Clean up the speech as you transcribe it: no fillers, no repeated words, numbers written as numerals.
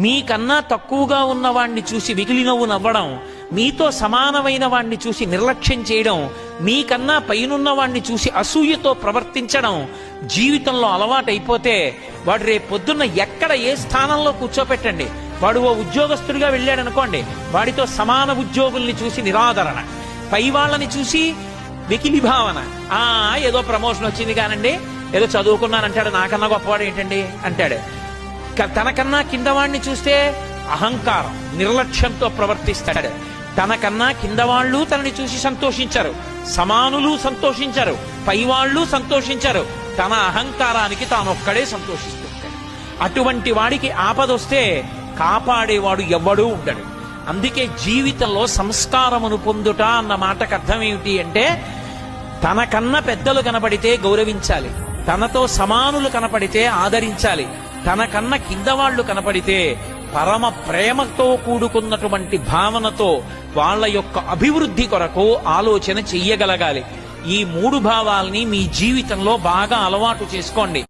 మీకన్నా తక్కువగా ఉన్నవాణ్ణి చూసి వెకిలి నవ్వు నవ్వడం, మీతో సమానమైన వాణ్ణి చూసి నిర్లక్ష్యం చేయడం, మీకన్నా పైనున్న వాణ్ణి చూసి అసూయతో ప్రవర్తించడం జీవితంలో అలవాటైపోతే వాడు రేపు పొద్దున్న ఎక్కడ ఏ స్థానంలో కూర్చోపెట్టండి, వాడు ఓ ఉద్యోగస్తుడిగా వెళ్ళాడు అనుకోండి, వాడితో సమాన ఉద్యోగుల్ని చూసి నిరాదరణ, పై వాళ్ళని చూసి వెకిలి భావన. ఏదో ప్రమోషన్ వచ్చింది కానండి, ఏదో చదువుకున్నానంటాడు, నాకన్నా గొప్పవాడు ఏంటండి అంటాడు. తనకన్నా కిందవాణ్ణి చూస్తే అహంకారం, నిర్లక్ష్యంతో ప్రవర్తిస్తాడు. తనకన్నా కిందవాళ్ళు తనని చూసి సంతోషించరు, సమానులు సంతోషించరు, పైవాళ్ళు సంతోషించరు, తన అహంకారానికి తానొక్కడే సంతోషిస్తుంటాడు. అటువంటి వాడికి ఆపదొస్తే కాపాడేవాడు ఎవ్వడూ ఉండడు. అందుకే జీవితంలో సంస్కారమును పొందుట అన్న మాటకు అర్థం ఏమిటి అంటే, తనకన్నా పెద్దలు కనపడితే గౌరవించాలి, తనతో సమానులు కనపడితే ఆదరించాలి, తనకన్నా కింద వాళ్ళు కనపడితే పరమ ప్రేమతో కూడుకున్నటువంటి భావనతో వాళ్ళ యొక్క అభివృద్ధి కొరకు ఆలోచన చెయ్యగలగాలి. ఈ మూడు భావాల్ని మీ జీవితంలో బాగా అలవాటు చేసుకోండి.